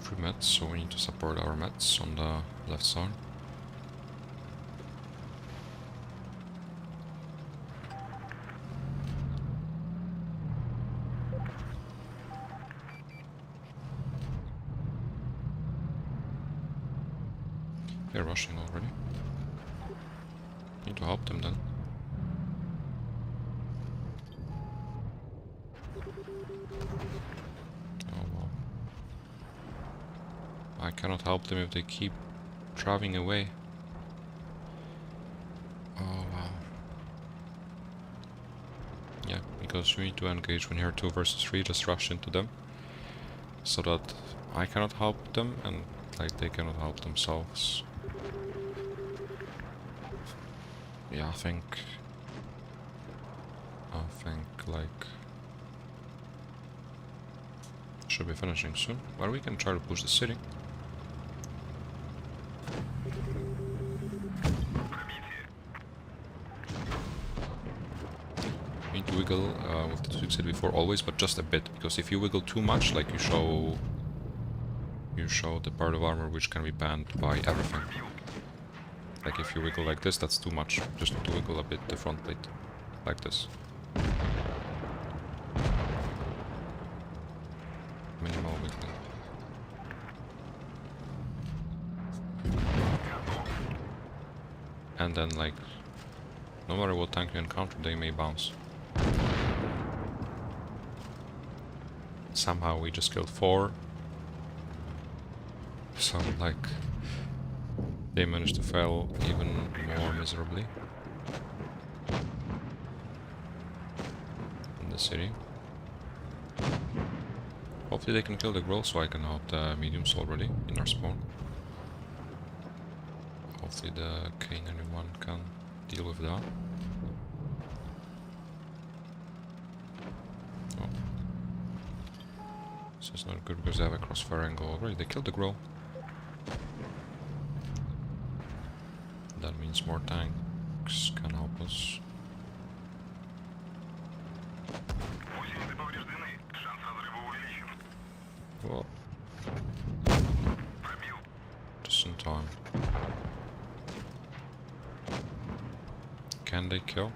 Free meds, so we need to support our meds on the left side. They're rushing already. Need to help them then. Oh wow. I cannot help them if they keep driving away. Oh wow. Yeah, because you need to engage when you're 2 versus 3, just rush into them. So that I cannot help them and like they cannot help themselves. Yeah, I think like should be finishing soon. But we can try to push the city. You need to wiggle with the 268 before always, but just a bit, because if you wiggle too much, like you show the part of armor which can be banned by everything. Like if you wiggle like this, that's too much. Just need to wiggle a bit the front plate, like this. Minimal wiggling. And then like, no matter what tank you encounter, they may bounce. Somehow we just killed 4. So like, they managed to fail even more miserably in the city. Hopefully they can kill the Grille so I can help the mediums already in our spawn. Hopefully the K91 can deal with that. Oh. This is not good because they have a crossfire angle already. They killed the Grille. That means more tanks can help us. Well, just in time. Can they kill?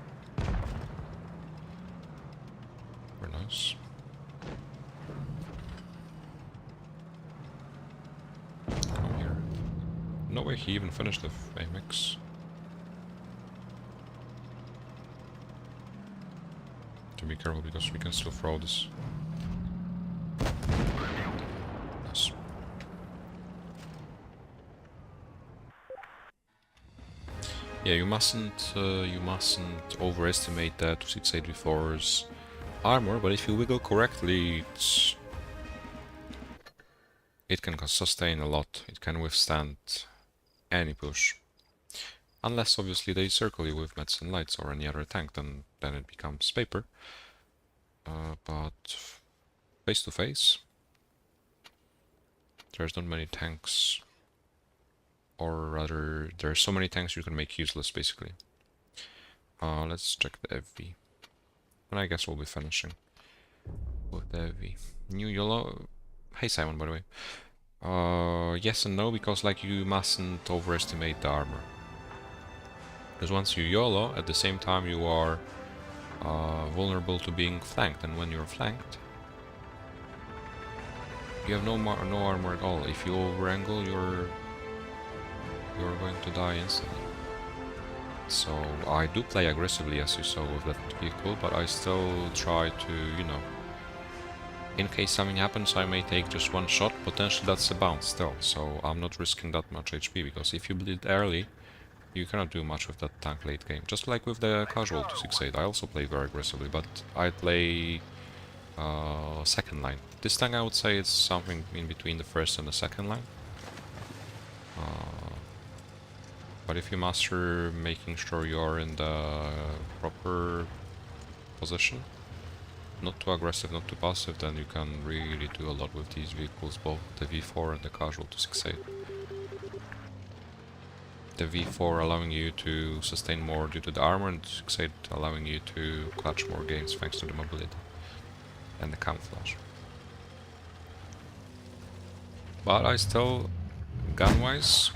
Very nice. Come here. No way he even finished the AMX. To be careful because we can still throw this. Nice. Yeah, you mustn't overestimate that 2684's armor, but if you wiggle correctly, it can sustain a lot. It can withstand any push. Unless obviously they circle you with meds and lights or any other tank, then it becomes paper. But face to face, there's not many tanks, or rather, there's so many tanks you can make useless basically. Let's check the FV, and I guess we'll be finishing with the FV. New YOLO. Hey Simon, by the way. Yes and no, because like you mustn't overestimate the armor. Because once you YOLO, at the same time you are vulnerable to being flanked, and when you're flanked, you have no armor at all. If you over-angle, you're going to die instantly. So I do play aggressively, as you saw with that vehicle, but I still try to, you know, In case something happens, I may take just one shot. Potentially that's a bounce still, so I'm not risking that much HP, because if you bleed early, you cannot do much with that tank late game. Just like with the casual 268, I also play very aggressively, but I play second line. This tank I would say it's something in between the first and the second line. But if you master making sure you're in the proper position, not too aggressive, not too passive, then you can really do a lot with these vehicles, both the V4 and the casual 268. The V4 allowing you to sustain more due to the armor, and 268 allowing you to clutch more games thanks to the mobility and the camouflage. But I still, gun-wise,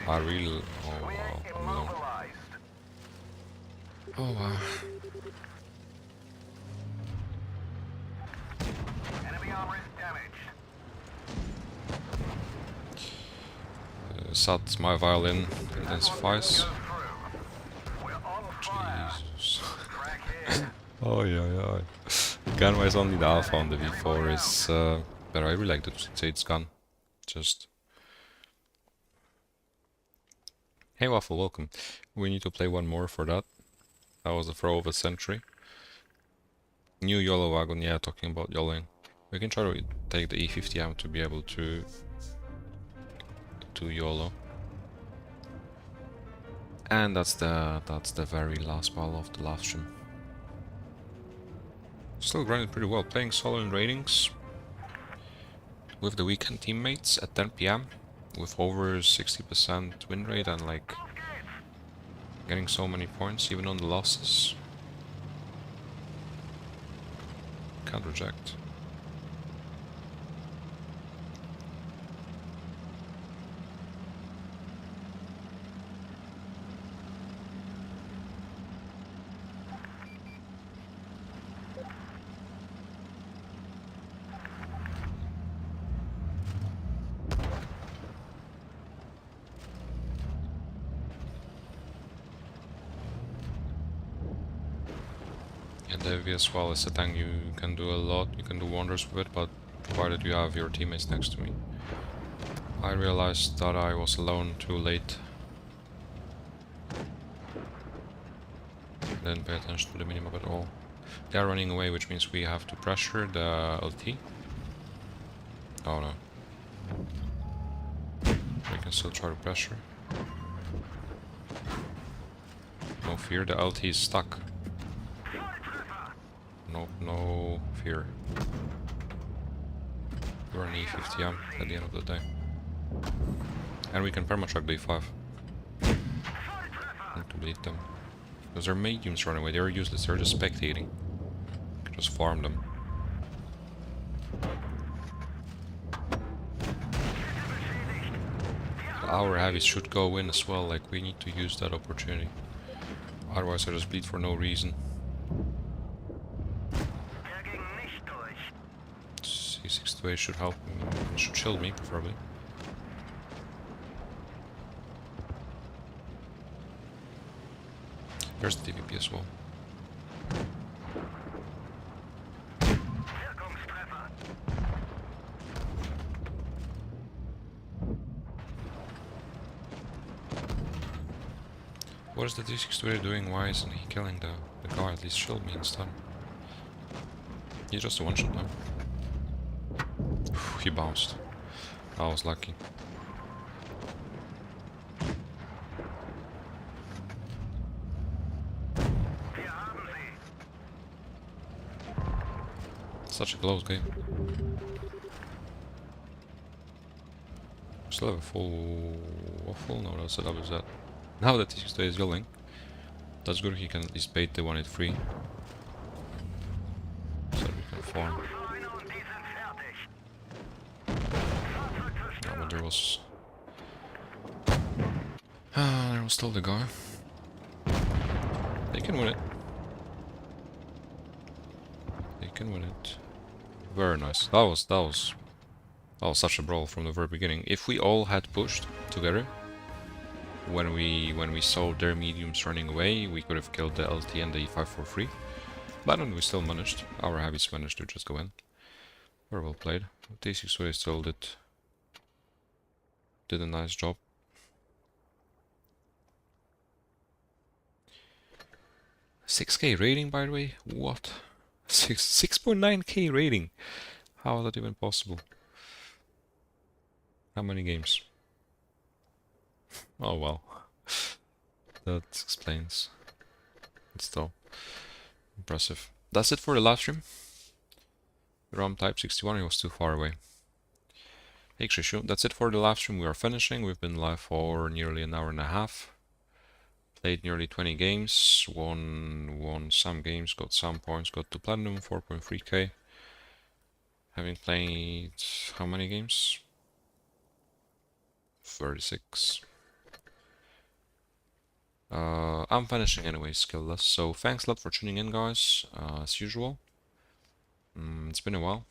I really... oh wow, I'm alone. Oh wow. Sad my violin intensifies. Jesus. Oh yeah. Gun-wise only the alpha on the V4 is better. I really like the 268's gun. Just... hey Waffle, welcome. We need to play one more for that. That was the throw of a century. New YOLO wagon, yeah, talking about YOLOing. We can try to take the E50M to be able to YOLO. And that's the very last battle of the live stream. Still grinding pretty well, playing solo in ratings with the weekend teammates at 10 PM with over 60% win rate and like getting so many points even on the losses. Can't reject. And the heavy as well is a tank you can do a lot, you can do wonders with it, but provided you have your teammates next to me. I realized that I was alone too late. Didn't pay attention to the minimap at all. They are running away, which means we have to pressure the LT. Oh no. We can still try to pressure. No fear, the LT is stuck. Nope, no fear. We're an E50M at the end of the day. And we can perma-track the E5. Need to bleed them. Because their mediums run away, they're useless, they're just spectating. You can just farm them. Our heavies should go in as well, like we need to use that opportunity. Otherwise I just bleed for no reason. C628 should help, should shield me, preferably. There's the DVP as well. What is the D628 doing? Why isn't he killing the guy? At least shield me instead. He's just a one-shot now. He bounced. I was lucky. Such a close game. Still have a full waffle? No, that's a WZ. Now that T628 is yelling, that's good, he can at least bait the 183. So we can farm. Oh, but there was still the guy. They can win it. They can win it. Very nice. That was such a brawl from the very beginning. If we all had pushed together when we saw their mediums running away, we could have killed the LT and the E5 for free. But then we still managed. Our heavies managed to just go in. Very well played. T6 still did a nice job. $6K rating, by the way. What? 6.9K rating. How is that even possible? How many games? Oh well. That explains. It's still impressive. That's it for the live stream. ROM type 61, he was too far away. Actually, that's it for the live stream. We are finishing. We've been live for nearly an hour and a half. Played nearly 20 games. Won some games, got some points, got to platinum, 4.3K. Having played how many games? 36. I'm finishing anyway, skillless. So thanks a lot for tuning in, guys. As usual. It's been a while.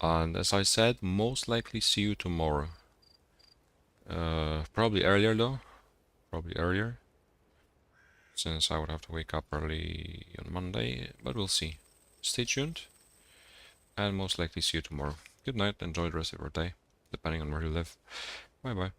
And as I said, most likely see you tomorrow. Probably earlier though. Probably earlier. Since I would have to wake up early on Monday. But we'll see. Stay tuned. And most likely see you tomorrow. Good night. Enjoy the rest of your day. Depending on where you live. Bye bye.